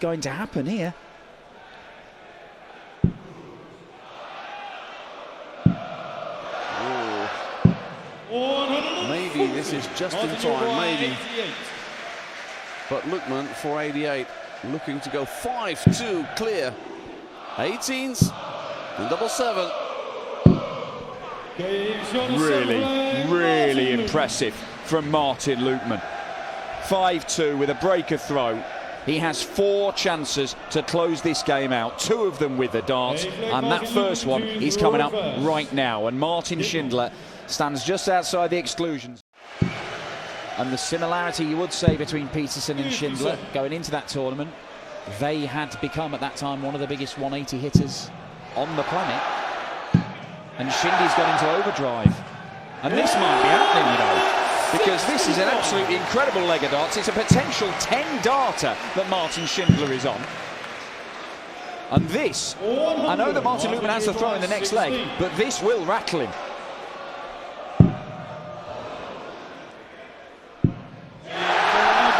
going to happen here. Maybe this is just in time, maybe. But Lookman, 488, looking to go 5-2 clear. 18s and double 7. Really impressive from Martin Lookman. 5-2 with a breaker throw. He has 4 chances to close this game out, 2 of them with the darts, and that first one is coming up right now. And Martin Schindler stands just outside the exclusions. And the similarity, you would say, between Peterson and Schindler going into that tournament, they had become at that time one of the biggest 180 hitters on the planet. And Shindy's gone into overdrive. And this might be happening, you know, because this is an absolutely incredible leg of darts. It's a potential 10-darter that Martin Schindler is on. And this, I know that Martin Lookman has to throw in the next leg, but this will rattle him.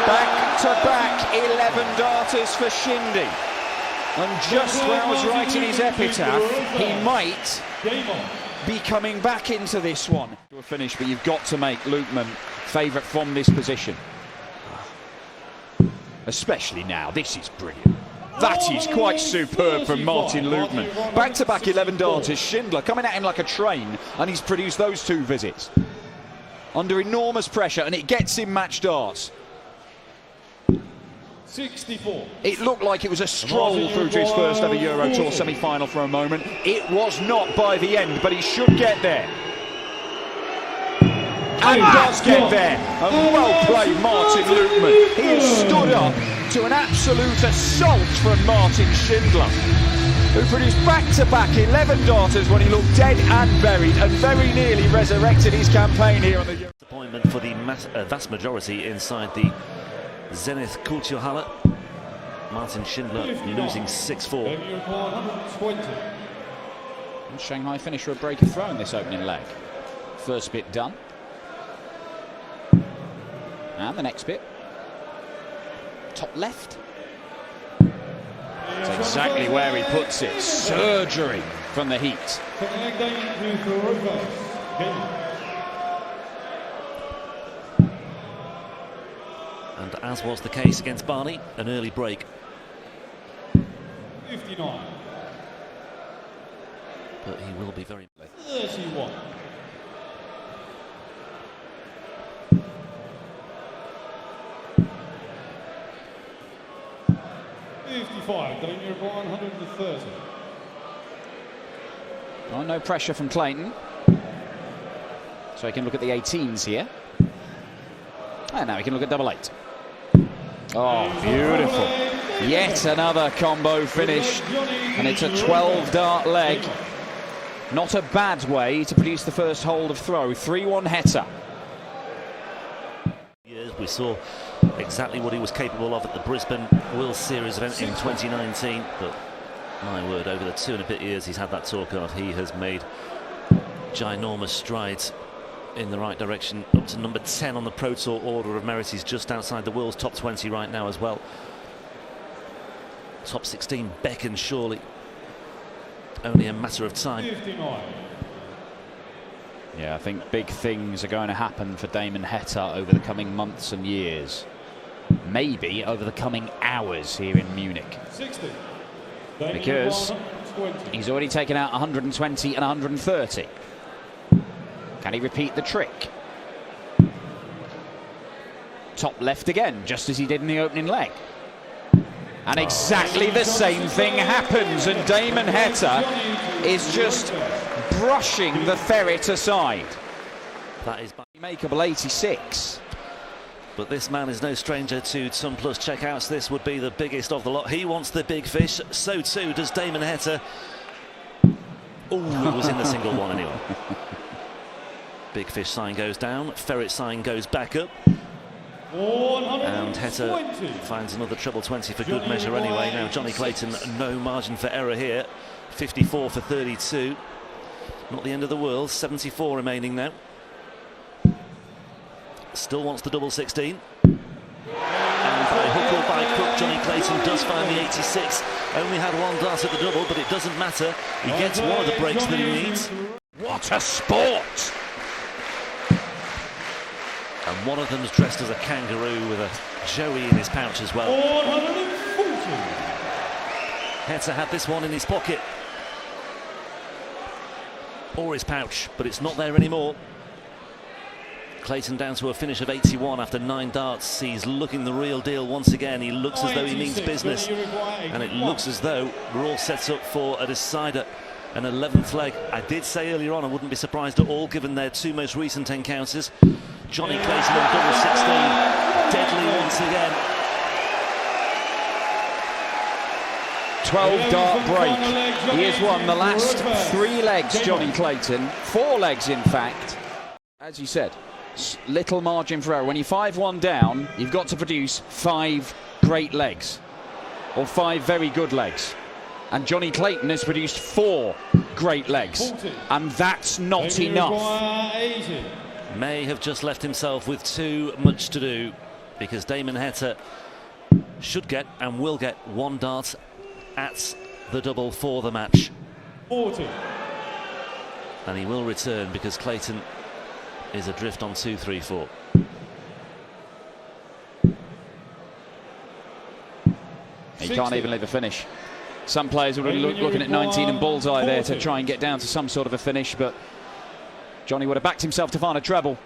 Back-to-back 11 darters for Shindy. And just where I was writing his epitaph, he might be coming back into this one. To a finish, but you've got to make Lookman favourite from this position. Especially now, this is brilliant. That is quite superb from Martin Lookman. Back-to-back 11 darters, Schindler coming at him like a train, and he's produced those 2 visits. Under enormous pressure, and it gets him match darts. 64. It looked like it was a stroll through to his first ever Euro Tour semi-final for a moment. It was not by the end, but he should get there. And does get there. And well played, Martin Lookman. He has stood up to an absolute assault from Martin Schindler, who produced back-to-back 11 darters when he looked dead and buried, and very nearly resurrected his campaign here on the Euro. Disappointment for the vast majority inside the Zenith Kulturhalle. Martin Schindler losing 6-4. And Shanghai finish with a break of throw in this opening leg. First bit done. And the next bit. Top left. That's exactly where he puts it. Surgery from the heat. And as was the case against Barney, an early break. 59. But he will be very... 31. Damon 130. Oh, no pressure from Clayton. So he can look at the 18s here. And now he can look at double 8. Oh, beautiful. Yet another combo finish. And it's a 12-dart leg. Not a bad way to produce the first hold of throw. 3-1 header. Years we saw exactly what he was capable of at the Brisbane World Series event in 2019. But my word, over the 2 and a bit years he's had that tour card, he has made ginormous strides in the right direction, up to number 10 on the Pro Tour order of merit. He's just outside the world's top 20 right now as well. Top 16 beckons surely. Only a matter of time. 59. Yeah, I think big things are going to happen for Damon Heta over the coming months and years. Maybe over the coming hours here in Munich. 60. Because he's already taken out 120 and 130. Can he repeat the trick? Top left again, just as he did in the opening leg. And exactly the same thing happens, and Damon Heta is just brushing the ferret aside. That is makeable 86. But this man is no stranger to ton plus checkouts. This would be the biggest of the lot. He wants the big fish, so too does Damon Heta. Oh, it was in the single one anyway. Big fish sign goes down, ferret sign goes back up. And Heta finds another treble 20 for good measure anyway. Now Johnny Clayton, no margin for error here. 54 for 32. Not the end of the world. 74 remaining now. Still wants the double 16. And by hook or by crook, Johnny Clayton does find the 86. Only had one dart at the double, but it doesn't matter. He gets one of the breaks that he needs. What a sport! And one of them's dressed as a kangaroo with a joey in his pouch as well. 140. Heta had this one in his pocket. Or his pouch, but it's not there anymore. Clayton down to a finish of 81 after 9 darts. He's looking the real deal once again. He looks as though he means business. And it looks as though we're all set up for a decider. An 11th leg. I did say earlier on I wouldn't be surprised at all given their 2 most recent encounters. Johnny Clayton on double 16. Deadly once again. 12 dart break. He has won the last 3 legs, Johnny Clayton. 4 legs, in fact. As you said, little margin for error. When you're 5-1 down, you've got to produce 5 great legs. Or 5 very good legs. And Johnny Clayton has produced 4 great legs. And that's not enough. May have just left himself with too much to do, because Damon Heta should get and will get 1 dart at the double for the match. 40. And he will return because Clayton is adrift on 2-3-4. He can't even leave a finish. Some players would be looking at 19 and bullseye there to try and get down to some sort of a finish, but Johnny would have backed himself to find a treble.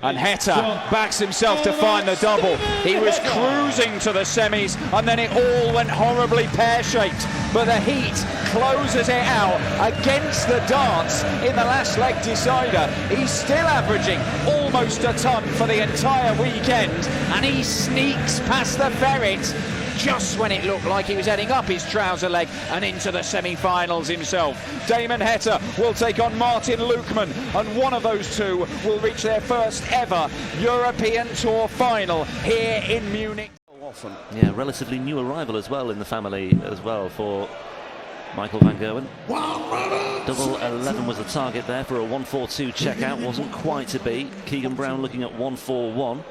And Heta backs himself to find the double. He was cruising to the semis, and then it all went horribly pear-shaped. But the heat closes it out against the darts in the last leg decider. He's still averaging almost a ton for the entire weekend, and he sneaks past the ferret just when it looked like he was heading up his trouser leg and into the semi-finals himself. Damon Heta will take on Martin Lukman, and one of those two will reach their first ever European Tour final here in Munich. Often. Yeah, relatively new arrival as well in the family as well for Michael van Gerwen. Double 11 was the target there for a 1-4-2 checkout. Wasn't quite to be. Keegan Brown looking at 1-4-1.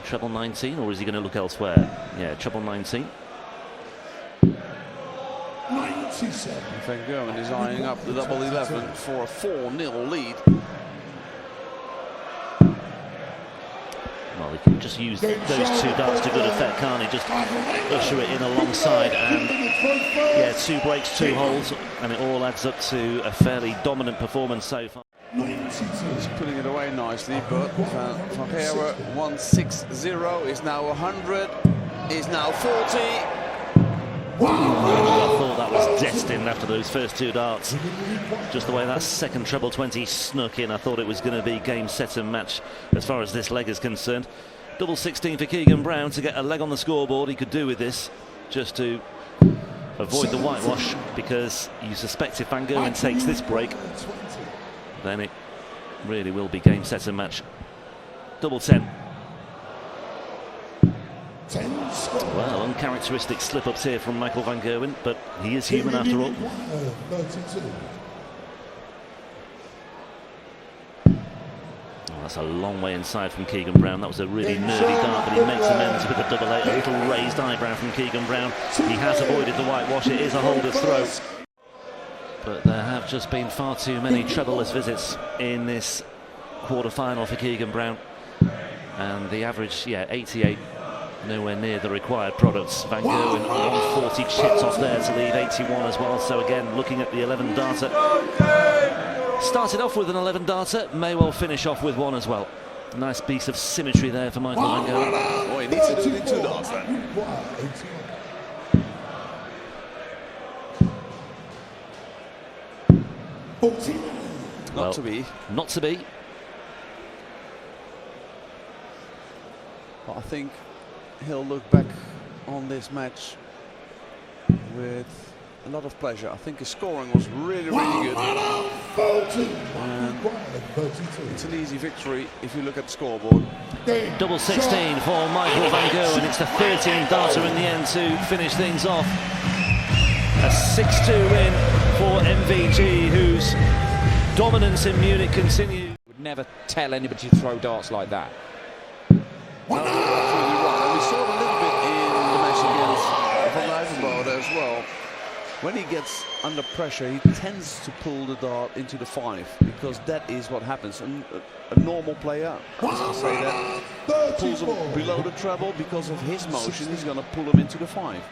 Treble 19, or is he going to look elsewhere? Yeah, treble 19. 97. Van Gerwen is eyeing up the double 11 for a 4-0 lead. Well, he can just use those 2 darts to good effect, can't he? Just usher it in alongside, and yeah, 2 breaks, 2 holes, and it all adds up to a fairly dominant performance so far. He's putting it away nicely, but Van Gerwen 160 is now 100, is now 40. I thought that was destined after those first 2 darts. Just the way that second treble 20 snuck in, I thought it was going to be game, set and match as far as this leg is concerned. Double 16 for Keegan Brown to get a leg on the scoreboard. He could do with this just to avoid the whitewash, because you suspect if Van Gerwen takes this break, then it really will be game, set and match. Double 10. Well, uncharacteristic slip-ups here from Michael van Gerwen, but he is human after all. Oh, that's a long way inside from Keegan Brown. That was a really nervy dart, but he makes amends with a double 8. A little raised eyebrow from Keegan Brown. He has avoided the whitewash. It is a holder's throw. But there have just been far too many trebleless visits in this quarter-final for Keegan Brown. And the average, yeah, 88. Nowhere near the required products. Van Gerwen 140 chipped off there to leave 81 as well. So again, looking at the 11 darter. Started off with an 11 darter, may well finish off with 1 as well. Nice piece of symmetry there for Michael van Gerwen. Oh, he needs to do the 2 darts then. Well, not to be. Not to be. But I think he'll look back on this match with a lot of pleasure. I think his scoring was really, really good. And it's an easy victory if you look at the scoreboard. Double 16 for Michael van Gerwen. It's the 13th darter in the end to finish things off. A 6-2 win for MVG, whose dominance in Munich continues. Would never tell anybody to throw darts like that. No, that's absolutely right. And we saw it a little bit in the match against Van Leeuwenbode as well. When he gets under pressure, he tends to pull the dart into the 5 because that is what happens. A normal player, I was going to say that, pulls him below the treble because of his motion. He's going to pull him into the 5.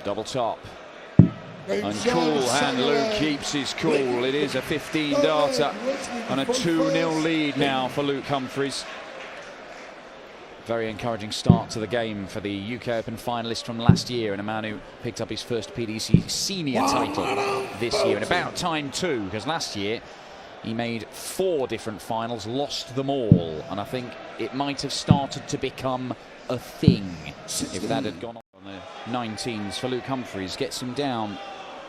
Double top. And cool, and Luke keeps his cool. It is a 15-darter and a 2-0 lead now for Luke Humphries. Very encouraging start to the game for the UK Open finalist from last year, and a man who picked up his first PDC senior title this year. And about time too, because last year he made 4 different finals, lost them all, and I think it might have started to become a thing if that had gone on the 19s for Luke Humphries. Gets him down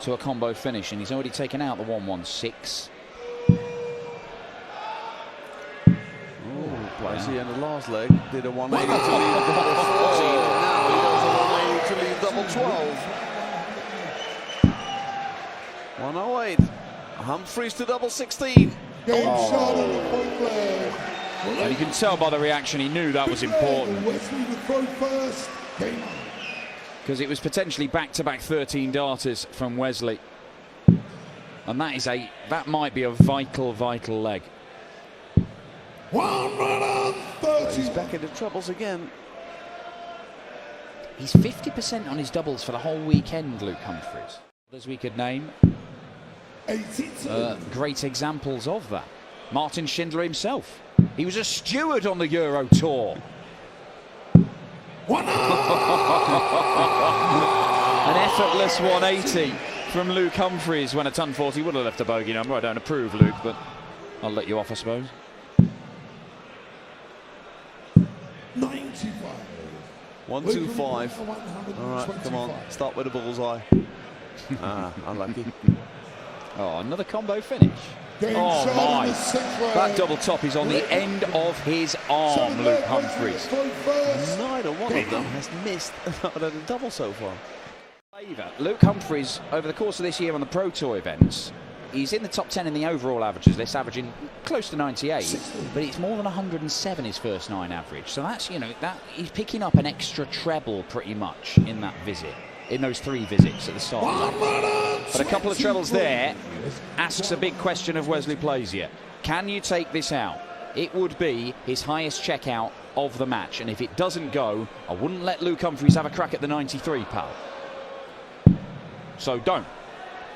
to a combo finish, and he's already taken out the 1-1-6. Pricey in the last leg did a 180 to leave double 14. Now he does a 180 to leave double 12. 108. Humphries to double 16. And you can tell by the reaction he knew that was important, because it was potentially back-to-back 13 darters from Wesley, and that might be a vital leg. He's back into troubles again. He's 50% on his doubles for the whole weekend, Luke Humphries. As we could name great examples of that. Martin Schindler himself. He was a steward on the Euro Tour. An effortless 180 from Luke Humphries when a ton 40 would have left a bogey number. I don't approve, Luke, but I'll let you off, I suppose. 125. All right, come on, start with a bullseye. Unlucky. Oh, another combo finish. Oh my, that double top is on the end of his arm, Luke Humphries. Neither one of them has missed a double so far. Luke Humphries, over the course of this year on the Pro Tour events, he's in the top 10 in the overall averages list, averaging close to 98, but it's more than 107 his first 9 average. So that's, you know, that he's picking up an extra treble pretty much in that visit, in those 3 visits at the start of that. But a couple of trebles there asks a big question of Wesley Plaisier. Can you take this out? It would be his highest checkout of the match, and if it doesn't go, I wouldn't let Luke Humphries have a crack at the 93, pal. So don't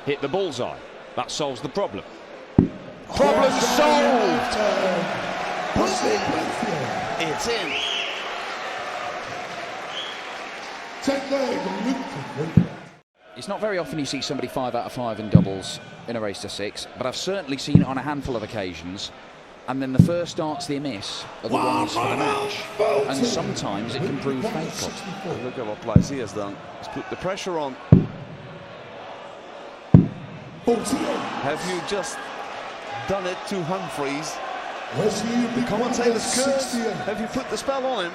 hit the bullseye. That solves the problem. Problem solved! It's in. It's not very often you see somebody 5 out of 5 in doubles in a race to 6, but I've certainly seen it on a handful of occasions. And then the first darts they miss are the ones for the match. And sometimes it can prove fatal. Look at what Plaisier has done. He's put the pressure on. Have you just done it to Humphries? The commentator's curse. Have you put the spell on him?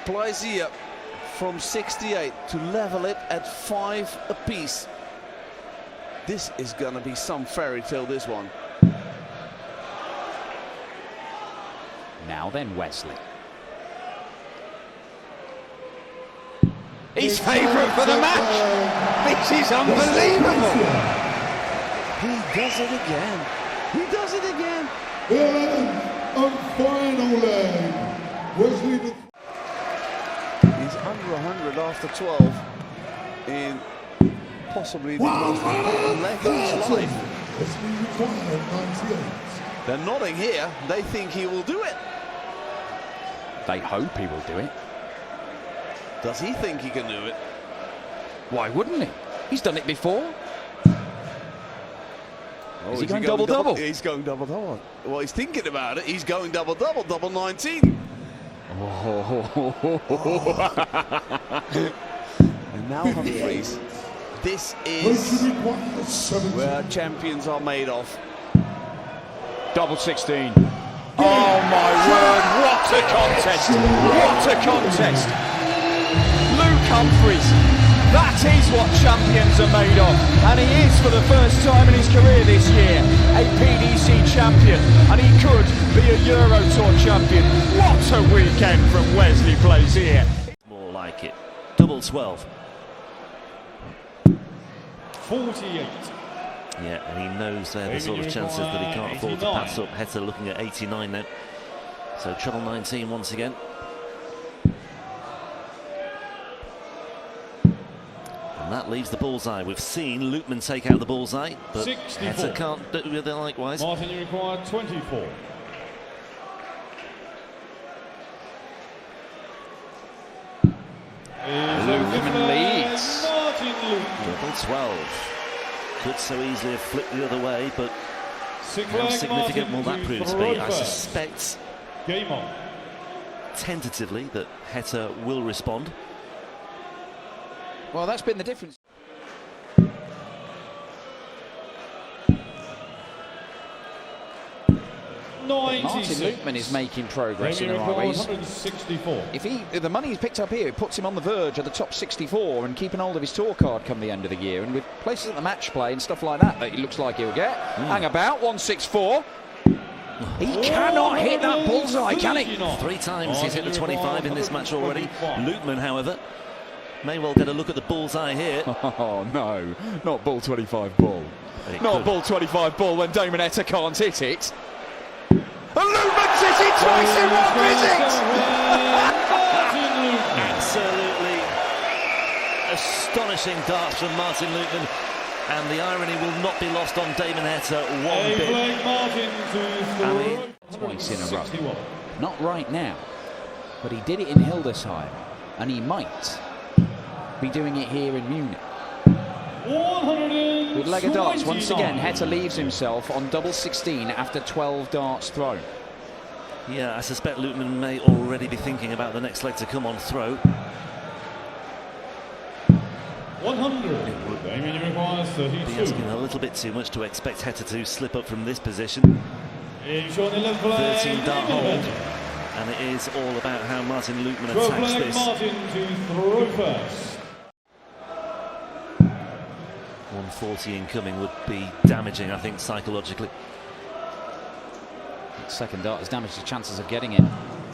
Plaisier from 68 to level it at 5 apiece. This is going to be some fairy tale, this one. Now then, Wesley. He's favourite for the match. This is unbelievable. He does it again. He does it again. And final leg. Wesley. He's under 100 after 12 in possibly the most important leg of his life. They're nodding here. They think he will do it. They hope he will do it. Does he think he can do it? Why wouldn't he? He's done it before. Oh, is he going double-double? He's going double-double. Well, he's thinking about it. He's going double-double, double 19. Oh. And now Humphries. This is where champions are made of. Double 16. Oh my word, what a contest! What a contest! Luke Humphries That is what champions are made of, and he is for the first time in his career this year a PDC champion, and he could be a Euro Tour champion. What a weekend from Wesley plays here. More like it. Double 12. 48. Yeah, and he knows they're the sort of chances that he can't afford to pass up. Heta looking at 89 now. So treble 19 once again. And that leaves the bullseye. We've seen Loopman take out the bullseye, but Heta can't do it likewise. Martin, you require 24. Loopman leads. Double 12. Could so easily have flipped the other way, but how significant will that prove to be? I suspect, Game on. tentatively, that Heta will respond. Well, that's been the difference. Martin Loopman is making progress in the right ways. If the money is picked up here, it puts him on the verge of the top 64 and keeping hold of his tour card come the end of the year. And with places at the match play and stuff like that, it looks like he'll get. Hang about, 164. He cannot hit that bullseye, can he? 3 times he's hit the 25 in this match already. Loopman, however, may well get a look at the bullseye here. Oh no, not ball 25 ball. Not ball 25 ball when Damon Heta can't hit it. And Loopman's hit it twice in one visit! Absolutely astonishing darts from Martin Loopman, and the irony will not be lost on Damon Heta one bit. Twice in a row. Not right now, but he did it in Hildesheim, and he might be doing it here in Munich. With leg of darts, once again, Heta leaves himself on double 16 after 12 darts thrown. Yeah, I suspect Loopman may already be thinking about the next leg to come on throw. 100. Damon requires 32. Be asking a little bit too much to expect Heta to slip up from this position. 13 dart hold, and it is all about how Martin Loopman attacks this. Martin to throw first. 140 incoming would be damaging, I think, psychologically. Second dart has damaged his chances of getting it.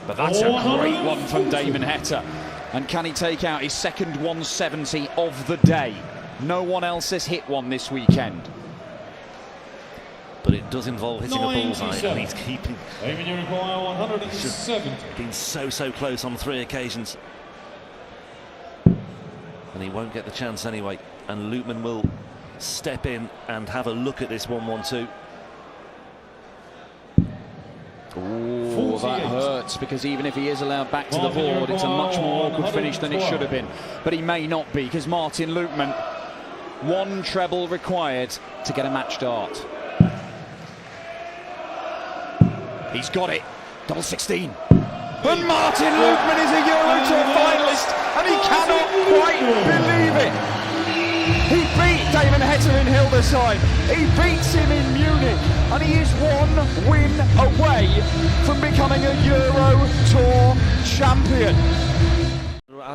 But that's a great one from Damon Heta. And can he take out his second 170 of the day? No one else has hit one this weekend. But it does involve hitting a bullseye, and he's keeping. Damon, you require 170. Been so close on 3 occasions. And he won't get the chance anyway. And Loopman will step in and have a look at this 1-1-2. Oh, that hurts, because even if he is allowed back to the board, it's a much more awkward finish than it should have been. But he may not be, because Martin Loopman, 1 treble required to get a match dart. He's got it. Double 16. And Martin Loopman is a Euro Tour finalist, and he cannot quite believe it. He beat Damon Heta in Hildesheim. He beats him in Munich, and he is 1 win away from becoming a Euro Tour champion.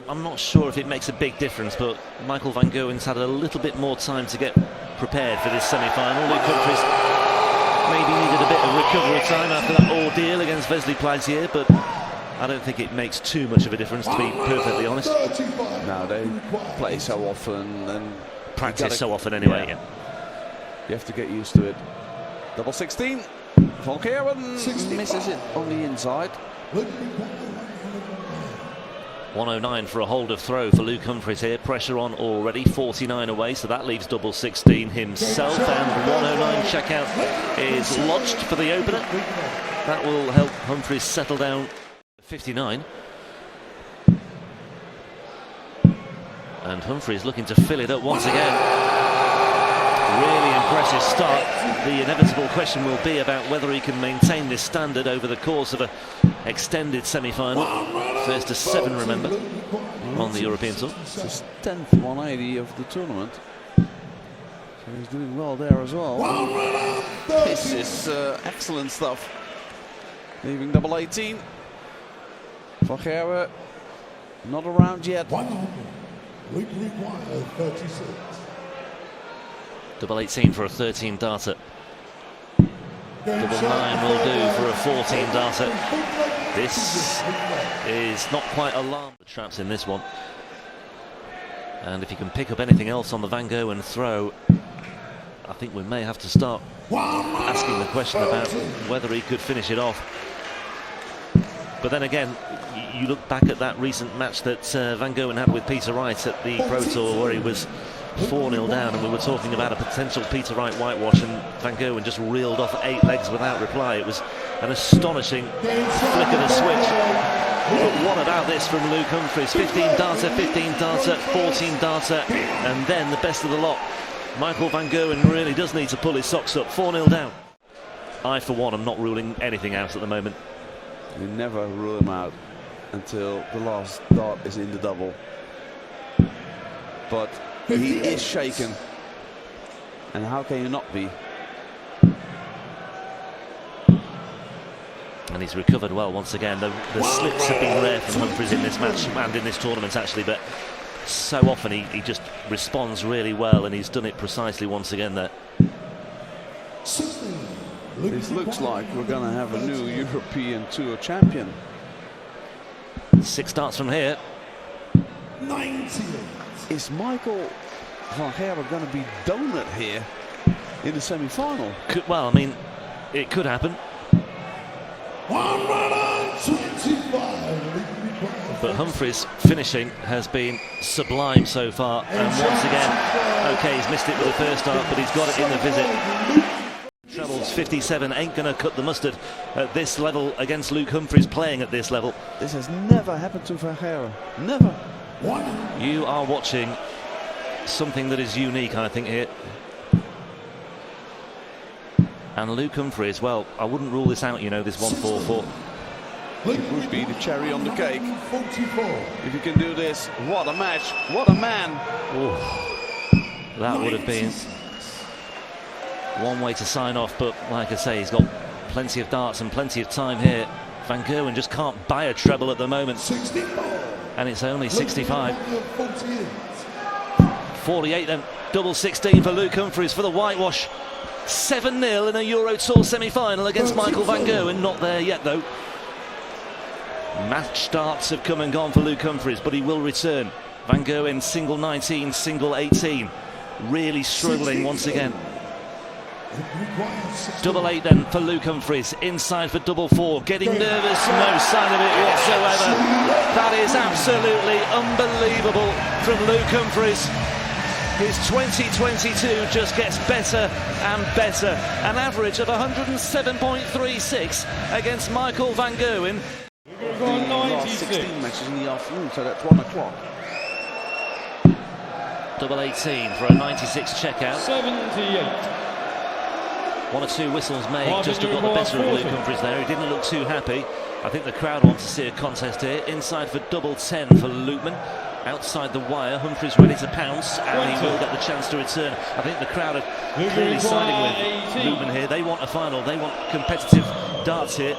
I'm not sure if it makes a big difference, but Michael van Gerwen's had a little bit more time to get prepared for this semi-final. Luke Humphries maybe needed a bit of recovery time after that ordeal against Wesley Plaisier, but I don't think it makes too much of a difference, to be perfectly honest. No, they play so often and practice so often anyway. Yeah. You have to get used to it. Double 16. Gerwen misses it on the inside. 109 for a hold of throw for Luke Humphries here. Pressure on already, 49 away, so that leaves double 16 himself, and 109 checkout is lodged for the opener. That will help Humphries settle down. 59. And Humphries looking to fill it up once again. Really impressive start. The inevitable question will be about whether he can maintain this standard over the course of an extended semi-final. First to 7, remember, on the European Tour. It's his 10th 180 of the tournament. So he's doing well there as well. This is excellent stuff. Leaving double 18. Van Gerwen not around yet. Week required 36. Double 18 for a 13 darter. Double 9 will do for a 14 darter. This is not quite alarm the traps in this one. And if he can pick up anything else on the Van Gerwen throw, I think we may have to start asking the question about whether he could finish it off. But then again, you look back at that recent match that Van Gerwen had with Peter Wright at the Pro Tour, where he was 4-0 down, and we were talking about a potential Peter Wright whitewash, and Van Gerwen just reeled off 8 legs without reply. It was an astonishing flick of the switch. But what about this from Luke Humphries? 15 darter, 15 darter, 14 darter, and then the best of the lot. Michael Van Gerwen really does need to pull his socks up. 4-0 down. I, for one, am not ruling anything out at the moment. You never rule him out until the last dart is in the double. But he is shaken. And how can you not be? And he's recovered well once again. The slips have been rare from Humphries in this match and in this tournament, actually, but so often he just responds really well, and he's done it precisely once again there. This looks like we're going to have a new European Tour champion. 6 darts from here. 90. Is Michael Van Gerwen going to be donut here in the semi-final? Well, I mean, it could happen. 125. But Humphries' finishing has been sublime so far, and once again, okay, he's missed it with the first dart, but he's got it in the visit. Trebles 57 ain't going to cut the mustard at this level against Luke Humphries playing at this level. This has never happened to Van Gerwen. Never. You are watching something that is unique, I think, here. And Luke Humphries, well, I wouldn't rule this out, you know, this 1-4-4. It would be the cherry on the cake. If you can do this, what a match, what a man. Ooh, that would have been one way to sign off, but like I say, he's got plenty of darts and plenty of time here. Van Gerwen just can't buy a treble at the moment. And it's only 65. 48 then, double 16 for Luke Humphries for the whitewash. 7-0 in a Euro Tour semi-final against Michael Van Gerwen. Not there yet, though. Match starts have come and gone for Luke Humphries, but he will return. Van Gerwen single 19, single 18. Really struggling once again. Double 8 then for Luke Humphries. Inside for double 4. Getting nervous, no sign of it whatsoever. That is absolutely unbelievable from Luke Humphries. His 2022 just gets better and better. An average of 107.36 against Michael Van Gerwen. The last 16 matches in the afternoon, so that's 1 o'clock. Double 18 for a 96 checkout. 78. 1 or 2 whistles made just to got the better of Luke Humphries there. He didn't look too happy. I think the crowd wants to see a contest here. Inside for double 10 for Lukeman. Outside the wire, Humphries ready to pounce, and he will get the chance to return. I think the crowd are clearly siding with Lukeman here. They want a final, they want competitive darts here.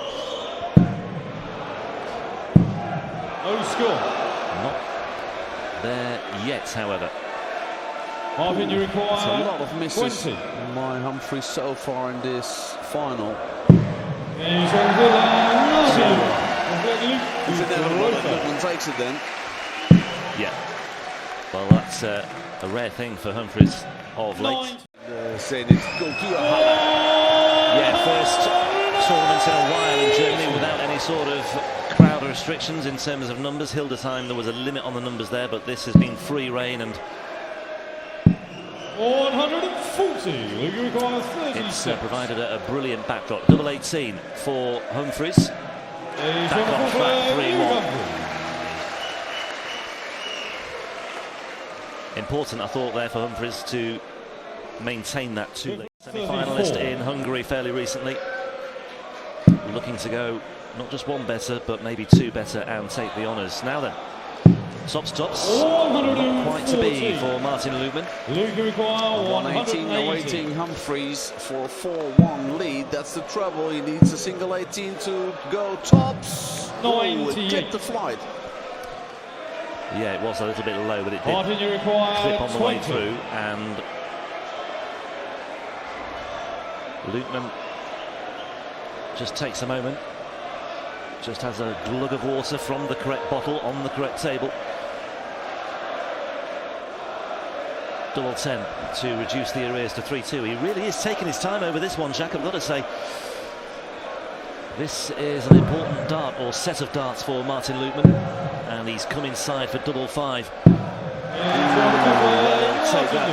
No score. Not there yet, however. Half in you require. It's a lot of misses 20. by Humphries so far in this final. It's inevitable that Lukeman takes it then. Yeah. Well, that's a rare thing for Humphries of late. Said it's go to Yeah, first tournament in a while in Germany without any sort of crowd restrictions in terms of numbers. Hildesheim, there was a limit on the numbers there, but this has been free reign, and 140. You require 30. It's provided a brilliant backdrop. Double 18 for Humphries. Back on track, 3-1. Important, I thought, there for Humphries to maintain that 2-leg semi-finalist in Hungary fairly recently. Looking to go not just 1 better, but maybe 2 better and take the honours. Now then, tops, not quite to be for Martin Lukeman. Luke require 118, awaiting Humphries for a 4-1 lead. That's the trouble. He needs a single 18 to go tops. Oh, it kept the flight. Yeah, it was a little bit low, but it did Martin, you require clip on the way 20. through, and Lukeman just takes a moment, just has a glug of water from the correct bottle on the correct table. Double 10 to reduce the arrears to 3-2. He really is taking his time over this one, Jack, I've got to say. This is an important dart, or set of darts, for Martin Lukeman, and he's come inside for double 5. Take that.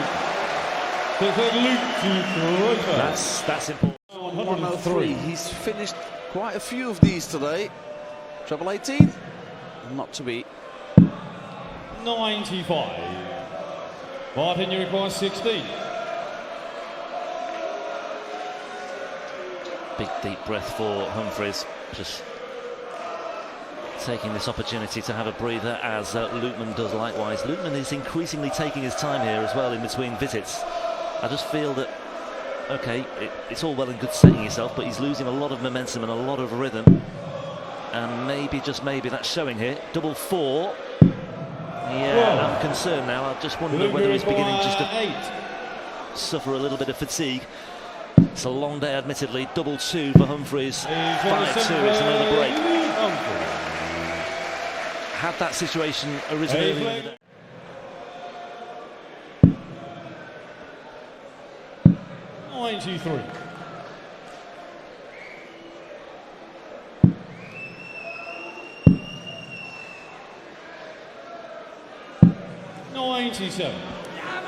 That's important. 103. He's finished quite a few of these today. Treble 18, not to beat. 95. Martin, you require 16. Big deep breath for Humphries, just taking this opportunity to have a breather, as Lukeman does likewise. Lukeman is increasingly taking his time here as well in between visits. I just feel that, okay, it's all well and good setting yourself, but he's losing a lot of momentum and a lot of rhythm, and maybe, just maybe, that's showing here. Double 4. Yeah, I'm concerned now. I just wonder whether he's beginning just to suffer a little bit of fatigue. It's a long day, admittedly. Double 2 for Humphries. 5-2, it's another break. Had that situation arisen earlier in the day. 93.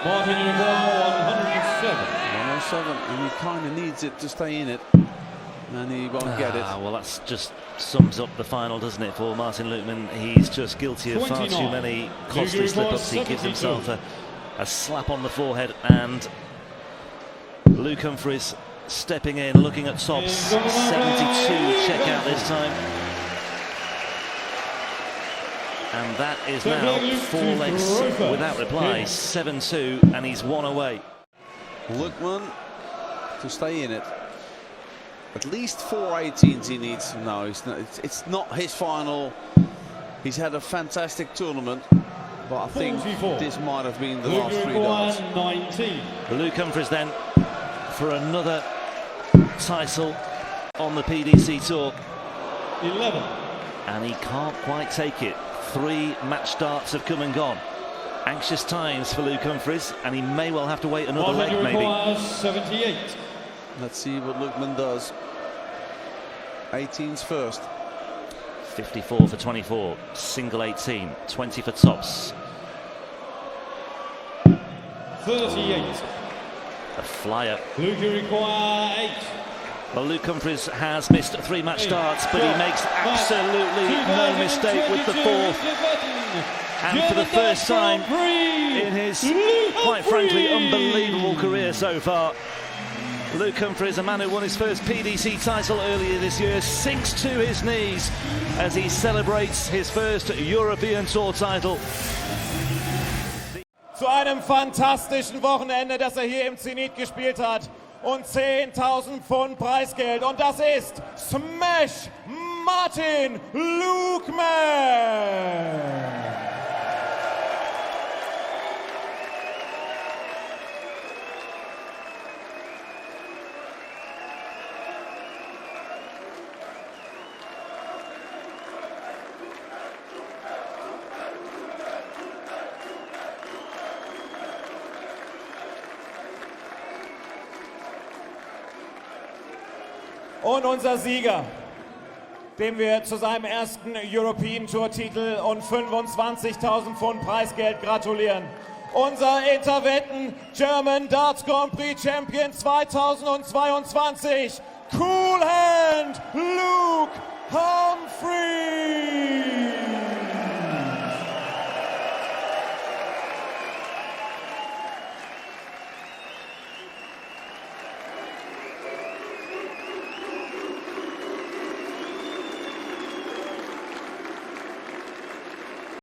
Martin, you require 107. 107, and he kind of needs it to stay in it, and he won't get it. Well, that's just sums up the final, doesn't it, for Martin Lukeman? He's just guilty of far too many costly slip-ups. He gives himself a slap on the forehead, and Luke Humphries stepping in, looking at tops. 72 check out this time. And that is now 4 legs without reply. 7-2, and he's 1 away. Lukeman to stay in it. At least 4 18s he needs. No, it's not his final. He's had a fantastic tournament, but I think 44. this might have been the last 3 darts. 19. Luke Humphries then for another title on the PDC Tour. 11. And he can't quite take it. 3 match darts have come and gone. Anxious times for Luke Humphries, and he may well have to wait another leg, maybe. 78. Let's see what Lukeman does. 18s first. 54 for 24, single 18, 20 for tops. 38. A flyer. Luke, you require 8. Well, Luke Humphries has missed 3 match starts, but he makes absolutely no mistake with the 4th. And for the first time in his, quite frankly, unbelievable career so far, Luke Humphries, a man who won his first PDC title earlier this year, sinks to his knees as he celebrates his first European Tour title. Zu einem fantastischen Wochenende, das hier im Zenit gespielt hat. Und 10.000 Pfund Preisgeld. Und das ist Smash Martin Lukeman. Und unser Sieger, dem wir zu seinem ersten European Tour Titel und 25.000 Pfund Preisgeld gratulieren. Unser Interwetten German Darts Grand Prix Champion 2022, Cool Hand Luke Humphries.